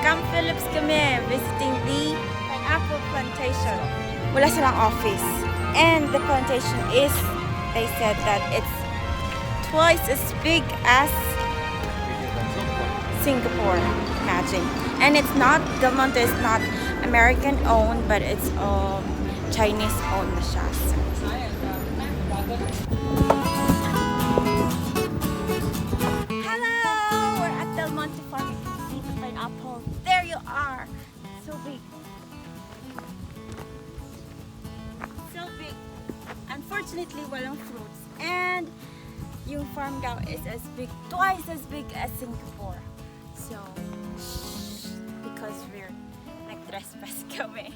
Camp Philips kami, visiting the Pineapple Plantation. Wala silang office. And the plantation is, they said that it's twice as big as Singapore. Imagine. And it's not, DELMONTE is not American owned, but it's Chinese owned na siya. Hello! We're at DELMONTE Farm. You can see the pineapple. There you are! So big. So big. Unfortunately, walang fruits. And yung farm daw is as big, twice as big as Singapore. So, because we're nag-trespass kami.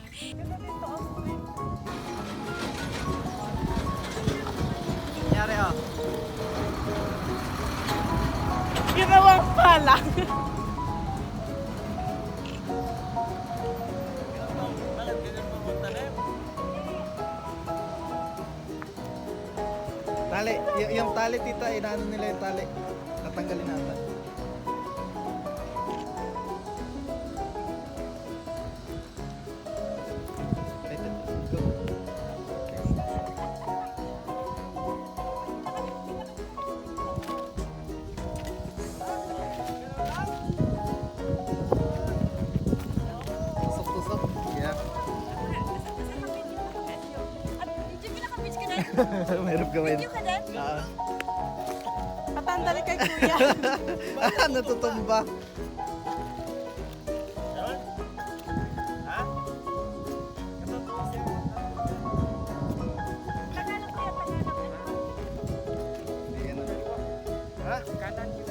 Nangyari ah. Ginawang palang. Tali, yung tali tita, inaano nila yung tali. Natanggalin natin. Tusok-tusok. Yeah. Meron gawin. Video ka din? Patandali kay kuya. Natutumba. Ha? Kanan yung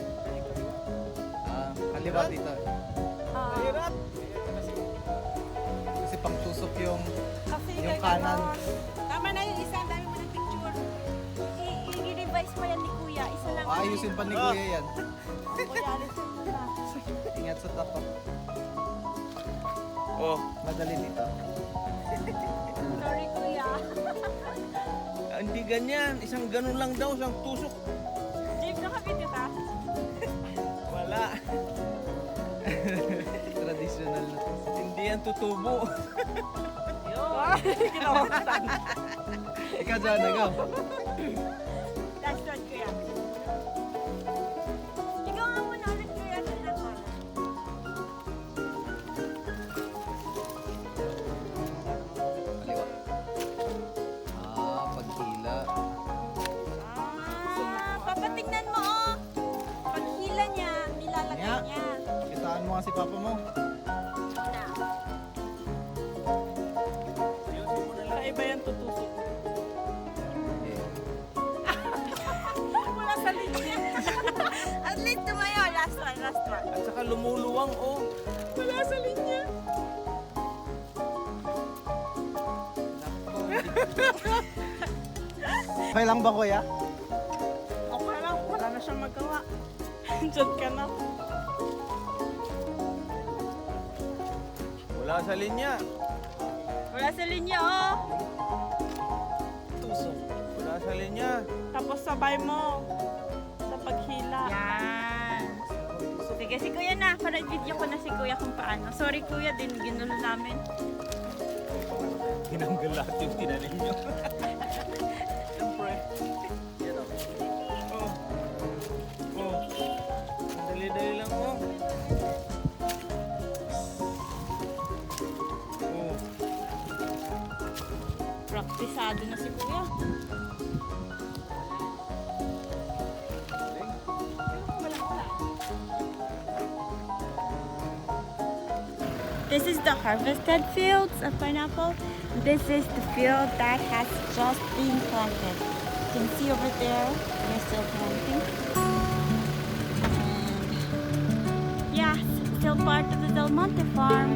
Kaliwa dito. hirap. Kasi pang tusok yung Kasi yung kanan. Tama na yung isa, ang dami mo ng picture. I-revise pa yan ni Kuya. Isa lang. Ayusin pa ni Kuya yan. Kuya, alisin mo na. Ingat sa tapak. Oh, Madali dito. Sorry, Kuya. hindi ganyan. Isang ganun lang daw, isang tusok. Dave, naka-video ka? Wala. Traditional na to. Hindi yan tutubo. Kinawasan. Ikaw, Joanna, go. Last one, kuya. Ikaw nga muna ulit, kuya. Sa Nacar. Kaliwa. Paghila. Papatingnan mo, oh. Paghila niya, nilalagay Nga. niya. Kitaan mo nga si Papa mo. Sa iba yan tutusok. Wala sa linya. At least tumayo. Last one, last one. At saka lumuluwang, oh. Wala sa linya. Okay lang ba, Kuya? Okay lang, wala na siyang magawa. Diyan ka na. Wala sa linya. Wala sa linya, oh. Tusok. Wala sa linya. Tapos sabay mo sa paghila. Yan. Sige, si Kuya na. Para video ko na si Kuya kung paano. Sorry, Kuya, din ginulo namin. Tinanggal lahat yung tinanim nyo. Siyempre. Yan, oh. Oh. Dali-dali lang, oh. Oh. Praktisado na si Kuya. This is the harvested fields of pineapple. This is the field that has just been planted. You can see over there, they're still planting. And yeah, still part of the DELMONTE farm.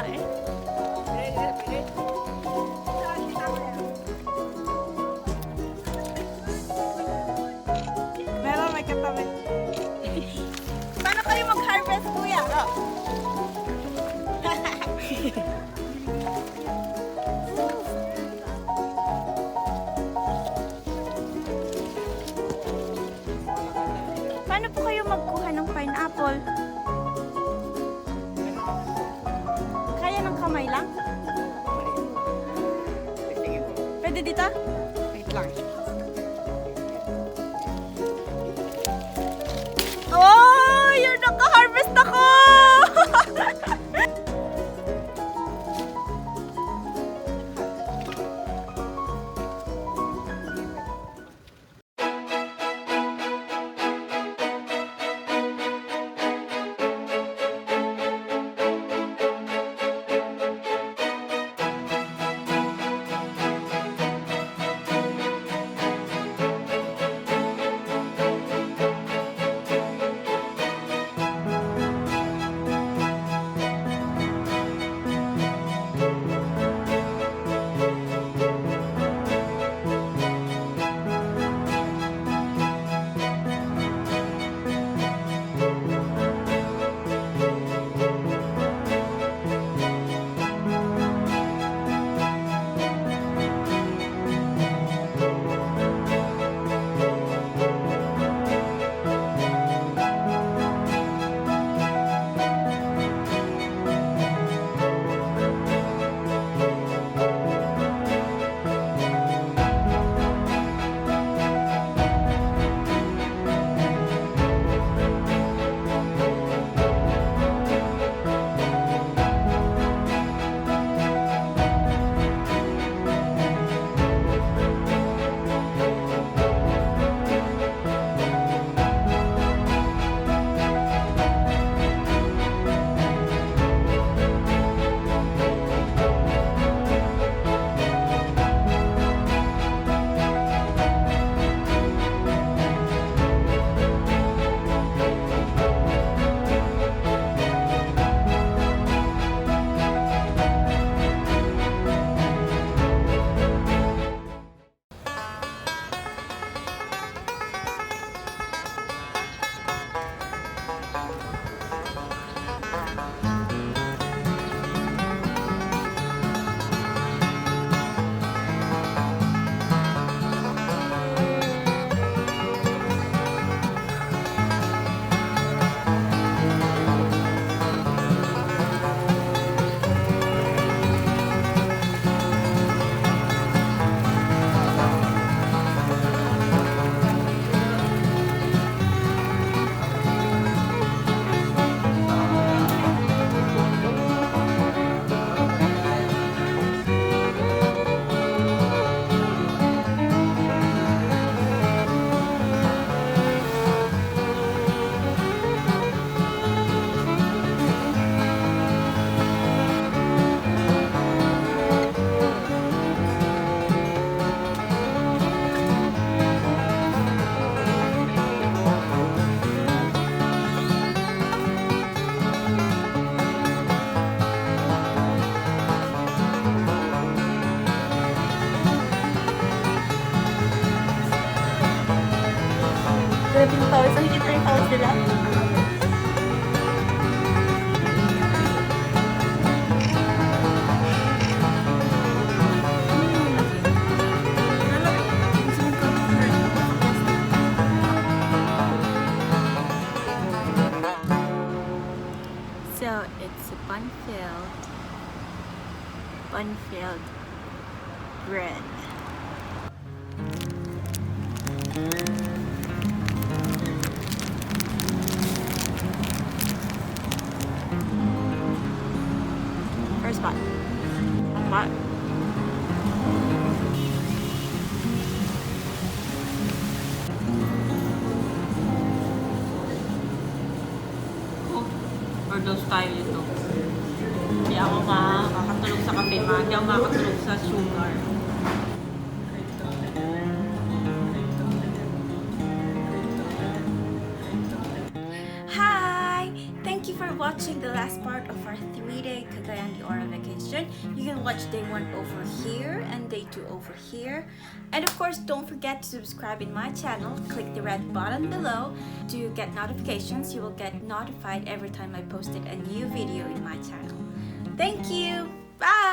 eh. Meron, may katabi. Paano kayo mag-harvest, kuya? Paano po kayo magkuha ng pineapple? Kaya ng kamay lang? Pwede dito? Wait lang. Oh! You're naka-harvest ako! sila. So it's a bun-filled bread. First bun. What? Overdose style ito. Hindi ako makakatulog sa kape, hindi ako makakatulog sa sugar. Hi! Thank you for watching the last part of our 3-day Cagayan you are on vacation. You can watch day 1 over here and day 2 over here. And of course, don't forget to subscribe in my channel. Click the red button below to get notifications. You will get notified every time I posted a new video in my channel. Thank you. Bye.